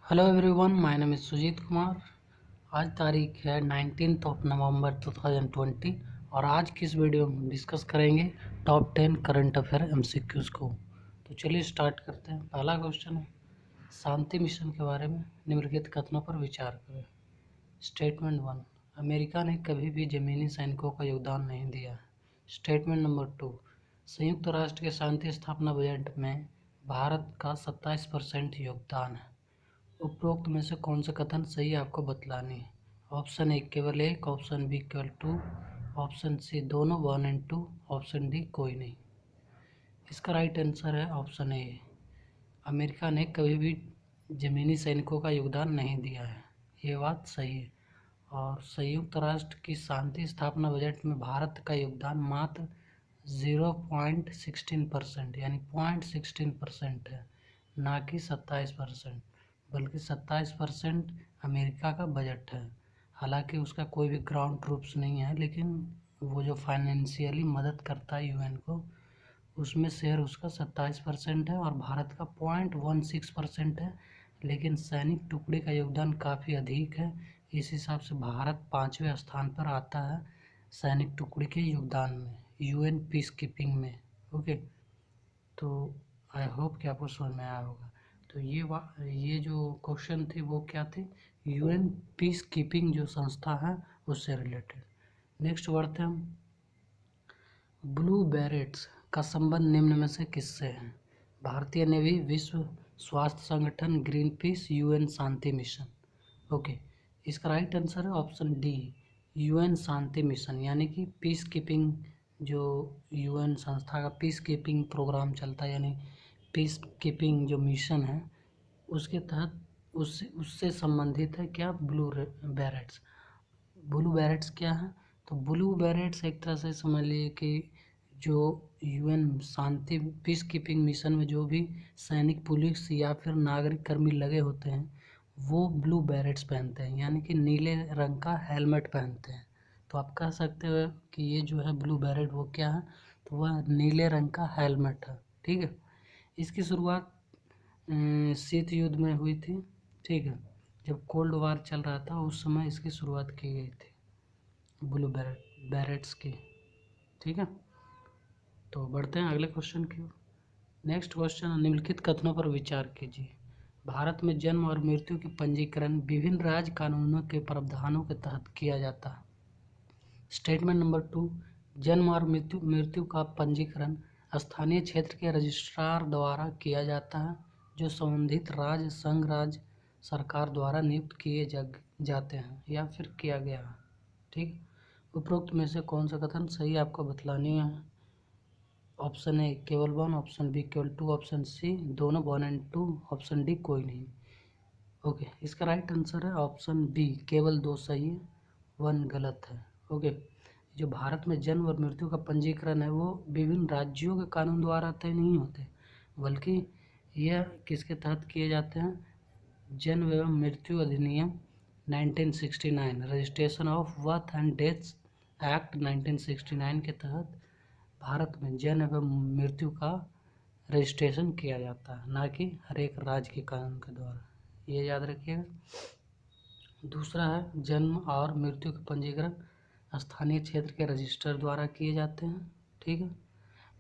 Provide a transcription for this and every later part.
Hello everyone, my name is Sujit Kumar. आज तारीख है 19 नवंबर 2020 और आज की इस वीडियो में डिस्कस करेंगे टॉप 10 करंट अफेयर एमसीक्यूज़ को। तो चलिए स्टार्ट करते हैं। पहला क्वेश्चन है, शांति मिशन के बारे में निम्नलिखित कथनों पर विचार करें। स्टेटमेंट 1, अमेरिका ने कभी भी ज़मीनी सैनिकों का योगदान नहीं दिया। स्टेटमेंट नंबर 2, संयुक्त राष्ट्र के शांति स्थापना बजट में भारत का 27% योगदान है। उपरोक्त में से कौन सा कथन सही है आपको बतलानी है। ऑप्शन ए केवल एक, ऑप्शन बी केवल 2, ऑप्शन सी दोनों 1 एंड 2, ऑप्शन डी कोई नहीं। इसका राइट आंसर है ऑप्शन ए, अमेरिका ने कभी भी ज़मीनी सैनिकों का योगदान नहीं दिया है। ये बात सही है। और संयुक्त राष्ट्र की शांति स्थापना बजट में भारत का योगदान मात्र 0.16% यानी 0.16% है, ना कि 27%, बल्कि 27% अमेरिका का बजट है। हालांकि उसका कोई भी ग्राउंड ट्रूप्स नहीं है, लेकिन वो जो फाइनेंशियली मदद करता है यूएन को, उसमें शेयर उसका 27% है और भारत का 0.16% है। लेकिन सैनिक टुकड़े का योगदान काफ़ी अधिक है। इस हिसाब से भारत 5वें स्थान पर आता है सैनिक टुकड़े के योगदान में, यूएन पीस कीपिंग में। ओके, तो आई होप कि आपको समझ में आया होगा। तो ये जो क्वेश्चन थे वो क्या थे, यूएन पीस कीपिंग जो संस्था है उससे रिलेटेड। नेक्स्ट बढ़ते हैं हम। ब्लू बैरेट्स का संबंध निम्न में से किससे है। भारतीय नेवी, विश्व स्वास्थ्य संगठन, ग्रीन पीस, यूएन शांति मिशन। ओके, इसका राइट आंसर है ऑप्शन डी, यूएन शांति मिशन। यानी कि पीस कीपिंग, जो यूएन संस्था का पीस कीपिंग प्रोग्राम चलता है, यानी पीस कीपिंग जो मिशन है उसके तहत उससे संबंधित है क्या, ब्लू बैरेट्स। ब्लू बैरेट्स क्या है, तो ब्लू बैरेट्स एक तरह से समझ लीजिए कि जो यूएन शांति पीस कीपिंग मिशन में जो भी सैनिक, पुलिस या फिर नागरिक कर्मी लगे होते हैं वो ब्लू बैरेट्स पहनते हैं, यानी कि नीले रंग का हेलमेट पहनते हैं। तो आप कह सकते हो कि ये जो है ब्लू बैरेट वो क्या है, तो वह नीले रंग का हेलमेट है। ठीक है, इसकी शुरुआत शीत युद्ध में हुई थी। ठीक है, जब कोल्ड वार चल रहा था उस समय इसकी शुरुआत की गई थी ब्लू बैरेट्स की। ठीक है, तो बढ़ते हैं अगले क्वेश्चन की ओर। नेक्स्ट क्वेश्चन, निम्नलिखित कथनों पर विचार कीजिए। भारत में जन्म और मृत्यु की पंजीकरण विभिन्न राज्य कानूनों के प्रावधानों के तहत किया जाता है। स्टेटमेंट नंबर 2, जन्म और मृत्यु का पंजीकरण स्थानीय क्षेत्र के रजिस्ट्रार द्वारा किया जाता है, जो संबंधित राज्य, संघ राज्य सरकार द्वारा नियुक्त किए जाते हैं या फिर किया गया है। ठीक, उपरोक्त में से कौन सा कथन सही आपको बतलानी है। ऑप्शन ए केवल 1, ऑप्शन बी केवल 2, ऑप्शन सी दोनों 1 एंड 2, ऑप्शन डी कोई नहीं। ओके, इसका राइट आंसर है ऑप्शन बी, केवल 2 सही है, 1 गलत है। ओके, जो भारत में जन्म और मृत्यु का पंजीकरण है वो विभिन्न राज्यों के कानून द्वारा तय नहीं होते, बल्कि यह किसके तहत किए जाते हैं, जन्म एवं मृत्यु अधिनियम 1969, registration of birth and death act 1969 के तहत भारत में जन्म एवं मृत्यु का रजिस्ट्रेशन किया जाता है, ना कि हर एक राज्य के कानून के द्वारा। ये याद रखिएगा। दूसरा है, जन्म और मृत्यु के पंजीकरण स्थानीय क्षेत्र के रजिस्टर द्वारा किए जाते हैं। ठीक है,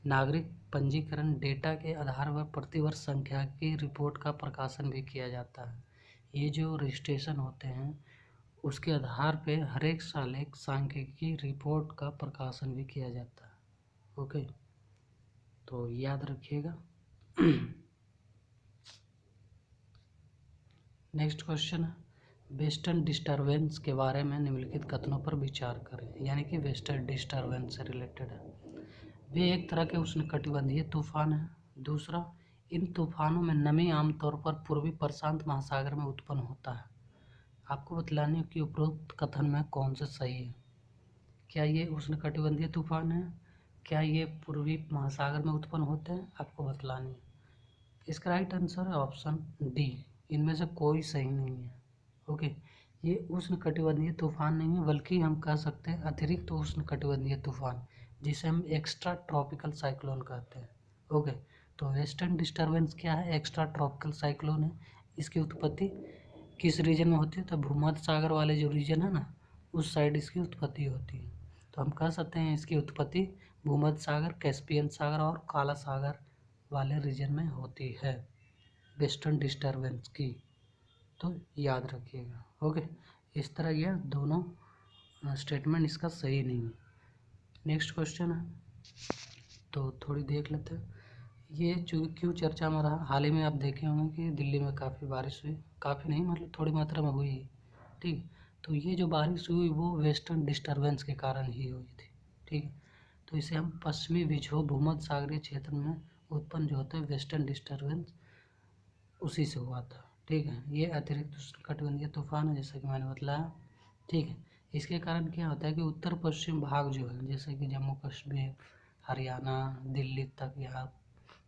नागरिक पंजीकरण डेटा के आधार पर प्रतिवर्ष संख्या की रिपोर्ट का प्रकाशन भी किया जाता है। ये जो रजिस्ट्रेशन होते हैं उसके आधार पे हर एक साल एक सांख्यिकी रिपोर्ट का प्रकाशन भी किया जाता है। ओके, तो याद रखिएगा। नेक्स्ट क्वेश्चन है, वेस्टर्न डिस्टर्बेंस के बारे में निम्नलिखित कथनों पर विचार करें। यानी कि वेस्टर्न डिस्टर्बेंस से रिलेटेड है। वे एक तरह के उष्णकटिबंधीय तूफान हैं। दूसरा, इन तूफानों में नमी आमतौर पर पूर्वी प्रशांत महासागर में उत्पन्न होता है। आपको बतलाने कि उपरोक्त कथन में कौन सा सही है। क्या ये उष्णकटिबंधीय तूफान है, क्या ये पूर्वी महासागर में उत्पन्न होते हैं, आपको बतलानी है। इसका राइट आंसर है ऑप्शन डी, इनमें से कोई सही नहीं है। ओके, ये उष्णकटिबंधीय तूफान नहीं है, बल्कि हम कह सकते हैं अतिरिक्त उष्णकटिबंधीय तूफान, जिसे हम एक्स्ट्रा ट्रॉपिकल साइक्लोन कहते हैं। ओके, तो वेस्टर्न डिस्टर्बेंस क्या है, एक्स्ट्रा ट्रॉपिकल साइक्लोन है। इसकी उत्पत्ति किस रीजन में होती है? तो भूमध्य सागर वाले जो रीजन है ना, उस साइड इसकी उत्पत्ति होती है। तो हम कह सकते हैं इसकी उत्पत्ति भूमध्य सागर, कैस्पियन सागर और काला सागर वाले रीजन में होती है, वेस्टर्न डिस्टर्बेंस की। तो याद रखिएगा। ओके, इस तरह यह दोनों स्टेटमेंट इसका सही नहीं है। नेक्स्ट क्वेश्चन है, तो थोड़ी देख लेते हैं। ये जो क्यों चर्चा में रहा, हाल ही में आप देखे होंगे कि दिल्ली में काफ़ी बारिश हुई, काफ़ी नहीं मतलब थोड़ी मात्रा में हुई, ठीक। तो ये जो बारिश हुई वो वेस्टर्न डिस्टर्बेंस के कारण ही हुई थी, ठीक। तो इसे हम पश्चिमी विक्षोभ भूमध्य सागरीय क्षेत्र में उत्पन्न जो होता है वेस्टर्न डिस्टर्बेंस, उसी से हुआ था, ठीक है। ये अतिरिक्त उष्णकटिबंधीय तूफान है, जैसा कि मैंने बताया, ठीक है। इसके कारण क्या होता है कि उत्तर पश्चिम भाग जो है, जैसे कि जम्मू कश्मीर, हरियाणा, दिल्ली तक, यहाँ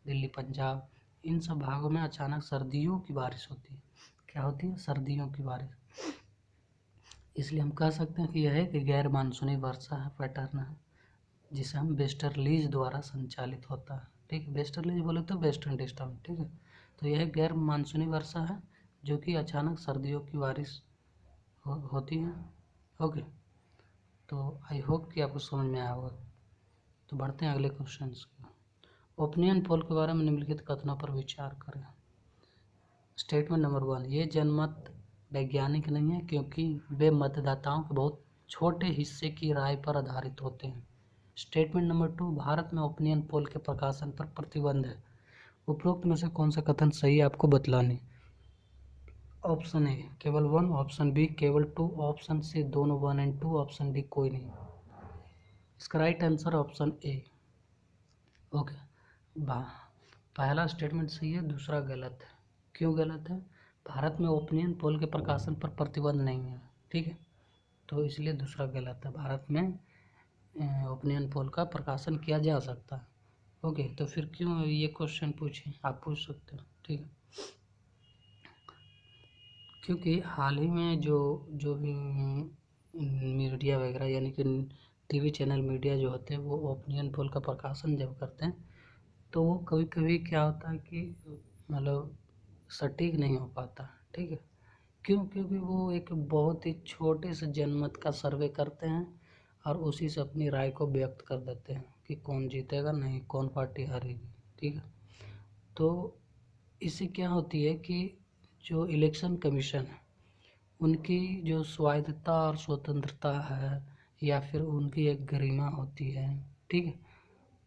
दिल्ली, पंजाब, इन सब भागों में अचानक सर्दियों की बारिश होती है। क्या होती है? सर्दियों की बारिश। इसलिए हम कह सकते हैं कि यह एक गैर मानसूनी वर्षा है, पैटर्न है, जिसे हम वेस्टर्लीज द्वारा संचालित होता है, ठीक है। वेस्टर्लीज बोले तो वेस्टर्न डिस्टर्ब, ठीक है। तो यह गैर मानसूनी वर्षा है जो कि अचानक सर्दियों की बारिश होती है। ओके, तो आई होप कि आपको समझ में आया होगा। तो बढ़ते हैं अगले क्वेश्चन की। ओपिनियन पोल के बारे में निम्नलिखित कथनों पर विचार करें। स्टेटमेंट नंबर 1, ये जनमत वैज्ञानिक नहीं है क्योंकि वे मतदाताओं के बहुत छोटे हिस्से की राय पर आधारित होते हैं। स्टेटमेंट नंबर 2, भारत में ओपिनियन पोल के प्रकाशन पर प्रतिबंध है। उपरोक्त में से कौन सा कथन सही है आपको बतलाने। ऑप्शन ए केवल 1, ऑप्शन बी केवल 2, ऑप्शन सी दोनों 1 और 2, ऑप्शन डी कोई नहीं। इसका right answer option A. Okay, पहला स्टेटमेंट सही है, दूसरा गलत है। क्यों गलत है? भारत में ओपिनियन पोल के प्रकाशन पर प्रतिबंध नहीं है, ठीक है। तो इसलिए दूसरा गलत है, भारत में ओपिनियन पोल का प्रकाशन किया जा सकता है। ओके, तो फिर क्यों ये क्वेश्चन पूछे, आप पूछ सकते हो, ठीक है। क्योंकि हाल ही में जो जो भी मीडिया वगैरह यानी कि टीवी चैनल मीडिया जो होते हैं वो ओपिनियन पोल का प्रकाशन जब करते हैं तो वो कभी कभी क्या होता है कि मतलब सटीक नहीं हो पाता, ठीक है। क्यों? क्योंकि वो एक बहुत ही छोटे से जनमत का सर्वे करते हैं और उसी से अपनी राय को व्यक्त कर देते हैं कि कौन जीतेगा, नहीं कौन पार्टी हारेगी, ठीक है। तो इससे क्या होती है कि जो इलेक्शन कमीशन है उनकी जो स्वायत्तता और स्वतंत्रता है या फिर उनकी एक गरिमा होती है, ठीक है,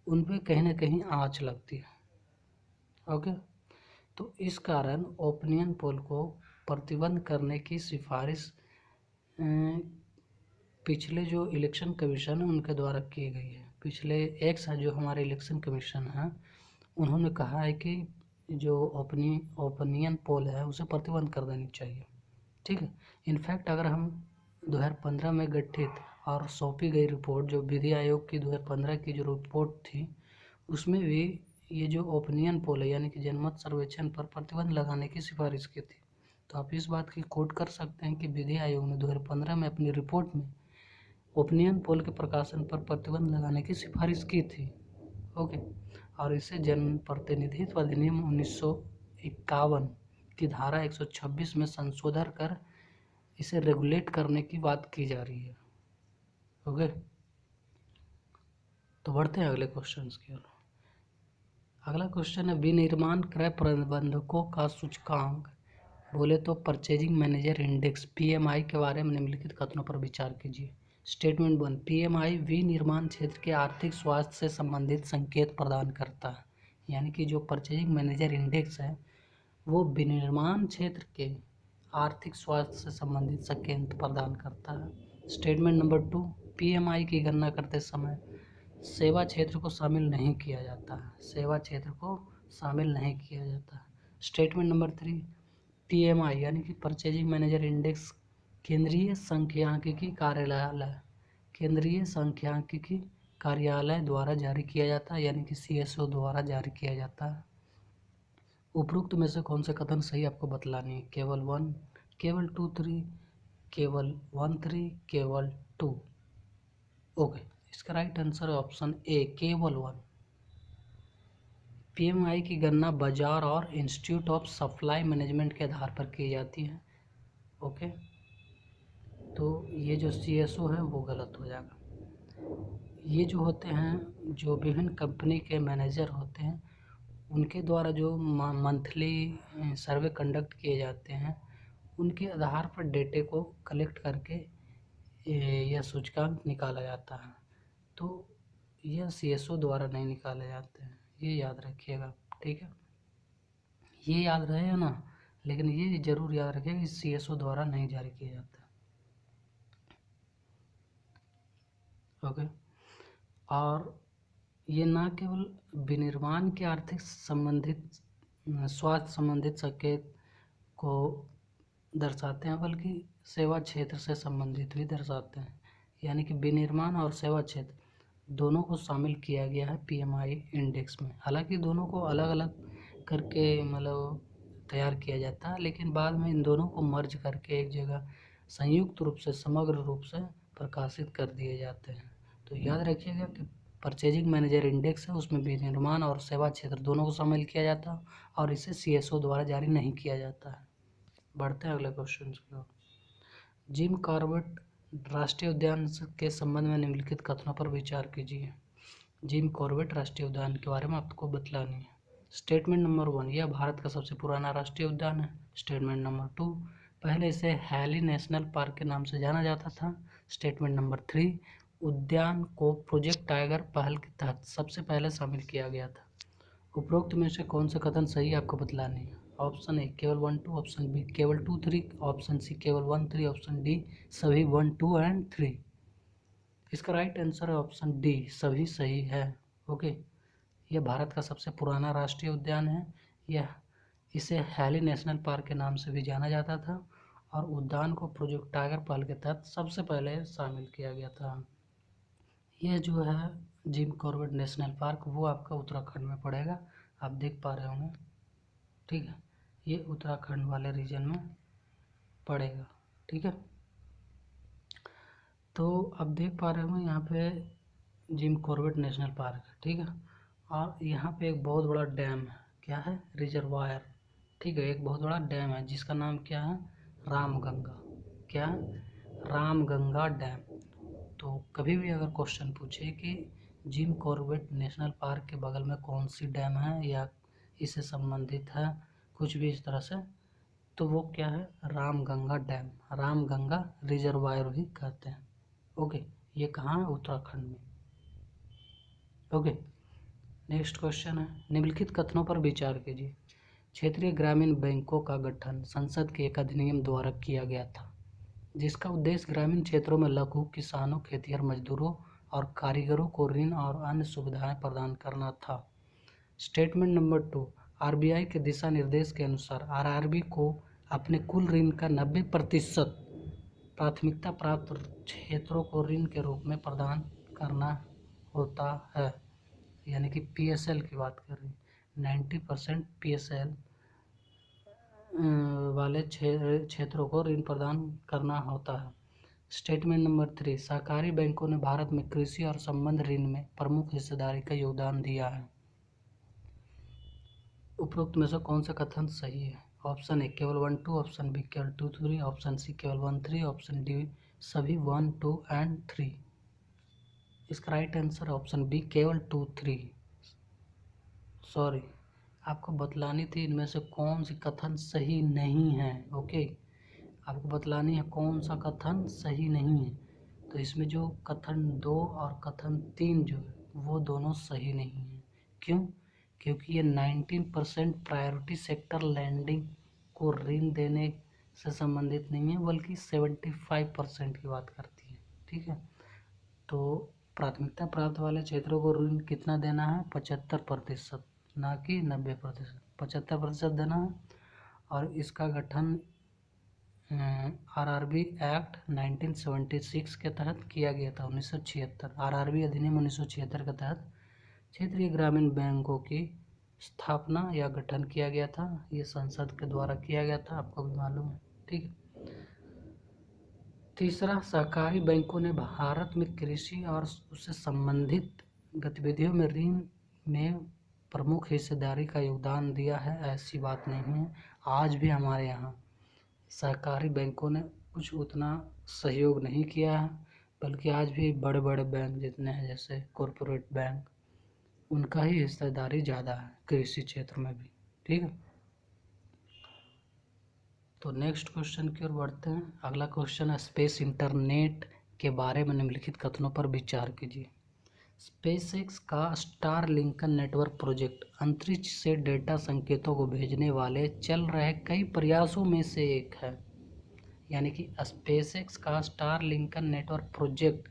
उन पे कहीं ना कहीं आँच लगती है। ओके, तो इस कारण ओपिनियन पोल को प्रतिबंध करने की सिफारिश पिछले जो इलेक्शन कमीशन है उनके द्वारा की गई है। पिछले एक साल जो हमारे इलेक्शन कमीशन है उन्होंने कहा है कि जो ओपिनियन पोल है उसे प्रतिबंध कर देनी चाहिए, ठीक है। इनफैक्ट अगर हम 2015 में गठित और सौंपी गई रिपोर्ट जो विधि आयोग की 2015 की जो रिपोर्ट थी उसमें भी ये जो ओपिनियन पोल है यानी कि जनमत सर्वेक्षण पर प्रतिबंध लगाने की सिफारिश की थी। तो आप इस बात की कोट कर सकते हैं कि विधि आयोग ने 2015 में अपनी रिपोर्ट में ओपिनियन पोल के प्रकाशन पर प्रतिबंध लगाने की सिफारिश की थी। ओके, और इसे जन प्रतिनिधित्व अधिनियम 1951 की धारा 126 में संशोधन कर इसे रेगुलेट करने की बात की जा रही है। ओके, तो बढ़ते हैं अगले क्वेश्चन की ओर। अगला क्वेश्चन है विनिर्माण क्रय प्रबंधकों का सूचकांक बोले तो परचेजिंग मैनेजर इंडेक्स पीएमआई के बारे में निम्नलिखित कथनों पर विचार कीजिए। स्टेटमेंट 1, पीएमआई विनिर्माण क्षेत्र के आर्थिक स्वास्थ्य से संबंधित संकेत प्रदान करता है, यानी कि जो परचेजिंग मैनेजर इंडेक्स है वो विनिर्माण क्षेत्र के आर्थिक स्वास्थ्य से संबंधित संकेत प्रदान करता है। स्टेटमेंट नंबर 2, पीएमआई की गणना करते समय सेवा क्षेत्र को शामिल नहीं किया जाता है, सेवा क्षेत्र को शामिल नहीं किया जाता है। स्टेटमेंट नंबर 3, पीएमआई यानी कि परचेजिंग मैनेजर इंडेक्स केंद्रीय सांख्यिकी कार्यालय केंद्रीय सांख्यिकी कार्यालय द्वारा जारी किया जाता है, यानी कि सीएसओ द्वारा जारी किया जाता है। उपरोक्त में से कौन सा कथन सही आपको बतलानी है। केवल 1, केवल 2 3, केवल 1 3, केवल 2। ओके, इसका राइट आंसर है ऑप्शन ए केवल 1। PMI की गणना बाजार और इंस्टीट्यूट ऑफ सप्लाई मैनेजमेंट के आधार पर की जाती है। ओके, तो ये जो CSO है वो गलत हो जाएगा। ये जो होते हैं, जो विभिन्न कंपनी के मैनेजर होते हैं, उनके द्वारा जो मंथली सर्वे कंडक्ट किए जाते हैं, उनके आधार पर डेटे को कलेक्ट करके यह सूचकांक निकाला जाता है। तो यह CSO द्वारा नहीं निकाले जाते हैं, ये याद रखिएगा, ठीक है। ये याद रहेगा ना, लेकिन ये ज़रूर याद रखिएगा कि CSO द्वारा नहीं जारी किया जाता। ओके, और ये ना केवल विनिर्माण के आर्थिक संबंधित स्वास्थ्य संबंधित संकेत को दर्शाते हैं, बल्कि सेवा क्षेत्र से संबंधित भी दर्शाते हैं। यानी कि विनिर्माण और सेवा क्षेत्र दोनों को शामिल किया गया है PMI इंडेक्स में। हालांकि दोनों को अलग अलग करके मतलब तैयार किया जाता है, लेकिन बाद में इन दोनों को मर्ज करके एक जगह संयुक्त रूप से समग्र रूप से प्रकाशित कर दिए जाते हैं। तो याद रखिएगा कि परचेजिंग मैनेजर इंडेक्स है, उसमें विनिर्माण और सेवा क्षेत्र दोनों को शामिल किया जाता है और इसे CSO द्वारा जारी नहीं किया जाता है। बढ़ते हैं अगले क्वेश्चन की ओर। जिम कॉर्बेट राष्ट्रीय उद्यान के संबंध में निम्नलिखित कथनों पर विचार कीजिए। जिम कॉर्बेट राष्ट्रीय उद्यान के बारे में आपको बतलानी है। स्टेटमेंट नंबर 1, यह भारत का सबसे पुराना राष्ट्रीय उद्यान है। स्टेटमेंट नंबर 2, पहले इसे हैली नेशनल पार्क के नाम से जाना जाता था। स्टेटमेंट नंबर 3, उद्यान को प्रोजेक्ट टाइगर पहल के तहत सबसे पहले शामिल किया गया था। उपरोक्त में से कौन सा कथन सही आपको बतलानी है। ऑप्शन ए केवल 1 2, ऑप्शन बी केवल 2 3, ऑप्शन सी केवल 1 3, ऑप्शन डी सभी 1 2 एंड 3। इसका राइट आंसर है ऑप्शन डी, सभी सही है। ओके, यह भारत का सबसे पुराना राष्ट्रीय उद्यान है। यह इसे हैली नेशनल पार्क के नाम से भी जाना जाता था और उद्यान को प्रोजेक्ट टाइगर पहल के तहत सबसे पहले शामिल किया गया था। यह जो है जिम कॉर्बेट नेशनल पार्क, वो आपका उत्तराखंड में पड़ेगा, आप देख पा रहे होंगे, ठीक है। ये उत्तराखंड वाले रीजन में पड़ेगा, ठीक है। तो अब देख पा रहे होंगे यहाँ पे जिम कॉर्बेट नेशनल पार्क, ठीक है। और यहाँ पे एक बहुत बड़ा डैम है, क्या है, रिजर्वायर, ठीक है। एक बहुत बड़ा डैम है जिसका नाम क्या है, रामगंगा, क्या है, रामगंगा डैम। तो कभी भी अगर क्वेश्चन पूछे कि जिम कॉर्बेट नेशनल पार्क के बगल में कौन सी डैम है या इससे संबंधित है कुछ भी इस तरह से, तो वो क्या है, रामगंगा डैम, रामगंगा रिजर्वायर भी कहते हैं। ओके, ये कहाँ है, उत्तराखंड में। ओके, नेक्स्ट क्वेश्चन है, निम्नलिखित कथनों पर विचार कीजिए। क्षेत्रीय ग्रामीण बैंकों का गठन संसद के एक अधिनियम द्वारा किया गया था, जिसका उद्देश्य ग्रामीण क्षेत्रों में लघु किसानों, खेतिहर मजदूरों और कारीगरों को ऋण और अन्य सुविधाएं प्रदान करना था। स्टेटमेंट नंबर 2, RBI के दिशा निर्देश के अनुसार RRB को अपने कुल ऋण का 90% प्राथमिकता प्राप्त क्षेत्रों को ऋण के रूप में प्रदान करना होता है। यानी कि PSL की बात कर रही हैं, 90% PSL वाले क्षेत्रों को ऋण प्रदान करना होता है। स्टेटमेंट नंबर 3, सहकारी बैंकों ने भारत में कृषि और संबंध ऋण में प्रमुख हिस्सेदारी का योगदान दिया है। उपरोक्त में से कौन सा कथन सही है। ऑप्शन ए केवल 1 2, ऑप्शन बी केवल 2 3, ऑप्शन सी केवल 1 3, ऑप्शन डी सभी 1 2 एंड 3। इसका राइट आंसर ऑप्शन बी केवल 2 3। सॉरी, आपको बतलानी थी इनमें से कौन सी कथन सही नहीं है। ओके, आपको बतलानी है कौन सा कथन सही नहीं है। तो इसमें जो कथन 2 और कथन 3 जो है वो दोनों सही नहीं है। क्यों? क्योंकि ये 19% प्रायोरिटी सेक्टर लैंडिंग को ऋण देने से संबंधित नहीं है, बल्कि 75% की बात करती है, ठीक है। तो प्राथमिकता प्राप्त वाले क्षेत्रों को ऋण कितना देना है, 75%, ना कि 90%, 75% देना है। और इसका गठन RRB एक्ट 1976 के तहत किया गया था, 1976। RRB अधिनियम 1976 के तहत क्षेत्रीय ग्रामीण बैंकों की स्थापना या गठन किया गया था। ये संसद के द्वारा किया गया था, आपको भी मालूम है, ठीक है। तीसरा, सहकारी बैंकों ने भारत में कृषि और उससे संबंधित गतिविधियों में ऋण में प्रमुख हिस्सेदारी का योगदान दिया है, ऐसी बात नहीं है। आज भी हमारे यहाँ सहकारी बैंकों ने कुछ उतना सहयोग नहीं किया है, बल्कि आज भी बड़े बड़े बैंक जितने हैं जैसे कॉरपोरेट बैंक, उनका ही हिस्सेदारी ज़्यादा है कृषि क्षेत्र में भी। ठीक है, तो नेक्स्ट क्वेश्चन की ओर बढ़ते हैं। अगला क्वेश्चन है, स्पेस इंटरनेट के बारे में निम्नलिखित कथनों पर विचार कीजिए। स्पेसएक्स का स्टारलिंकन नेटवर्क प्रोजेक्ट अंतरिक्ष से डेटा संकेतों को भेजने वाले चल रहे कई प्रयासों में से एक है। यानी कि स्पेसएक्स का स्टारलिंकन नेटवर्क प्रोजेक्ट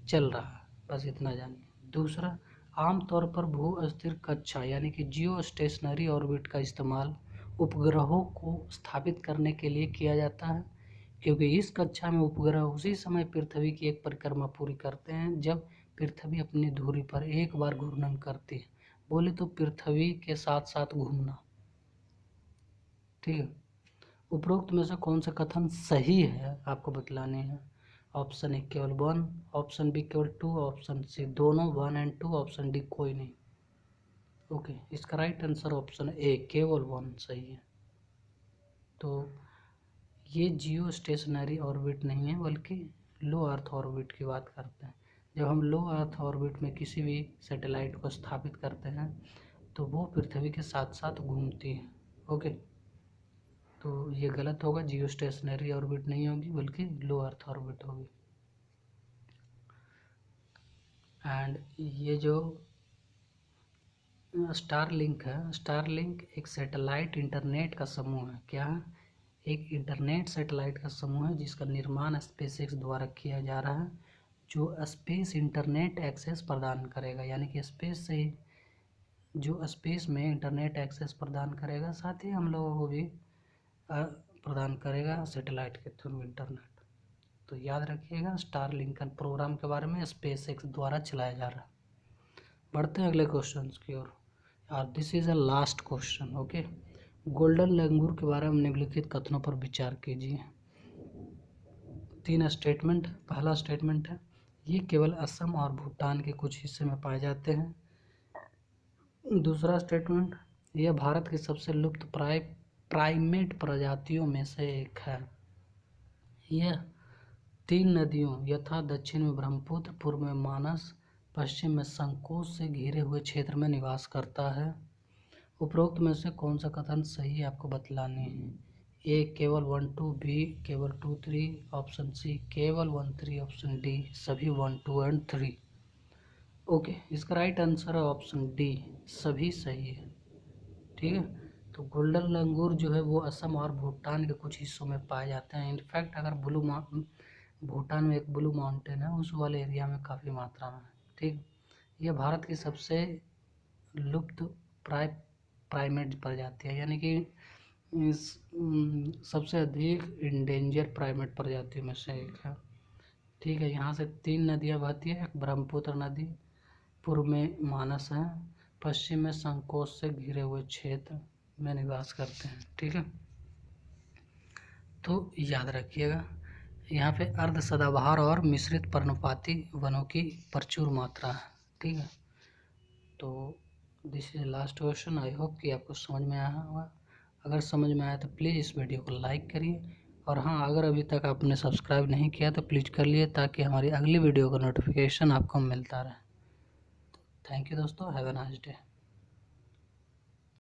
चल रहा है, बस इतना जानिए। दूसरा, आमतौर पर भू अस्थिर कक्षा यानी कि जियो स्टेशनरी ऑर्बिट का इस्तेमाल उपग्रहों को स्थापित करने के लिए किया जाता है, क्योंकि इस कक्षा में उपग्रह उसी समय पृथ्वी की एक परिक्रमा पूरी करते हैं जब पृथ्वी अपनी धुरी पर एक बार घूर्णन करती है। बोले तो पृथ्वी के साथ साथ घूमना। ठीक है, उपरोक्त में से कौन सा कथन सही है आपको बतलाने हैं। ऑप्शन ए केवल 1, ऑप्शन बी केवल 2, ऑप्शन सी दोनों 1 और 2, ऑप्शन डी कोई नहीं। ओके, इसका राइट आंसर ऑप्शन ए केवल 1 सही है। तो ये जियो स्टेशनरी ऑर्बिट नहीं है, बल्कि लो अर्थ ऑर्बिट की बात करते हैं। जब हम लो अर्थ ऑर्बिट में किसी भी सैटेलाइट को स्थापित करते हैं तो वो पृथ्वी के साथ साथ घूमती है। ओके, तो ये गलत होगा, जियो स्टेशनरी ऑर्बिट नहीं होगी बल्कि लो अर्थ ऑर्बिट होगी। एंड ये जो स्टारलिंक है, स्टारलिंक एक सैटेलाइट इंटरनेट का समूह है। क्या? एक इंटरनेट सैटेलाइट का समूह है जिसका निर्माण स्पेसएक्स द्वारा किया जा रहा है, जो स्पेस इंटरनेट एक्सेस प्रदान करेगा। यानी कि स्पेस से जो स्पेस में इंटरनेट एक्सेस प्रदान करेगा, साथ ही हम लोगों को भी प्रदान करेगा सैटेलाइट के थ्रू इंटरनेट। तो याद रखिएगा स्टारलिंकन प्रोग्राम के बारे में स्पेसएक्स द्वारा चलाया जा रहा है। बढ़ते हैं अगले क्वेश्चन की ओर। और this is a last question. Okay, golden लंगूर के बारे में निम्नलिखित कथनों पर विचार कीजिए। 3 स्टेटमेंट। पहला स्टेटमेंट है, ये केवल असम और भूटान के कुछ हिस्से में पाए जाते हैं। दूसरा स्टेटमेंट, यह भारत की सबसे लुप्त प्राइमेट प्रजातियों में से एक है। यह 3 नदियों यथा दक्षिण में ब्रह्मपुत्र, पूर्व में मानस, पश्चिम में संकोच से घिरे हुए क्षेत्र में निवास करता है। उपरोक्त में से कौन सा कथन सही है आपको बतलाने हैं। ए केवल 1 2, बी केवल 2 3, ऑप्शन सी केवल 1 3, ऑप्शन डी सभी 1 2 एंड 3। ओके, इसका राइट आंसर है ऑप्शन डी सभी सही है। ठीक है, तो गोल्डन लंगूर जो है वो असम और भूटान के कुछ हिस्सों में पाए जाते हैं। इनफैक्ट अगर भूटान में एक ब्लू माउंटेन है, उस वाले एरिया में काफ़ी मात्रा में है। ठीक, यह भारत की सबसे लुप्त प्राइमेट प्रजाति है, यानी कि सबसे अधिक इंडेंजर प्राइमेट प्रजातियों में से एक है। ठीक है, यहाँ से 3 नदियाँ बहती है। एक ब्रह्मपुत्र नदी, पूर्व में मानस है, पश्चिम में संकोच से घिरे हुए क्षेत्र में निवास करते हैं। ठीक है, तो याद रखिएगा यहाँ पे अर्ध सदाबहार और मिश्रित पर्णपाती वनों की प्रचुर मात्रा है। ठीक है, तो this is last question. I hope कि आपको समझ में आया होगा। अगर समझ में आया तो प्लीज़ इस वीडियो को लाइक करिए, और हाँ, अगर अभी तक आपने सब्सक्राइब नहीं किया तो प्लीज़ कर लिए, ताकि हमारी अगली वीडियो का नोटिफिकेशन आपको मिलता रहे। थैंक यू दोस्तों, हैव अ नाइस डे।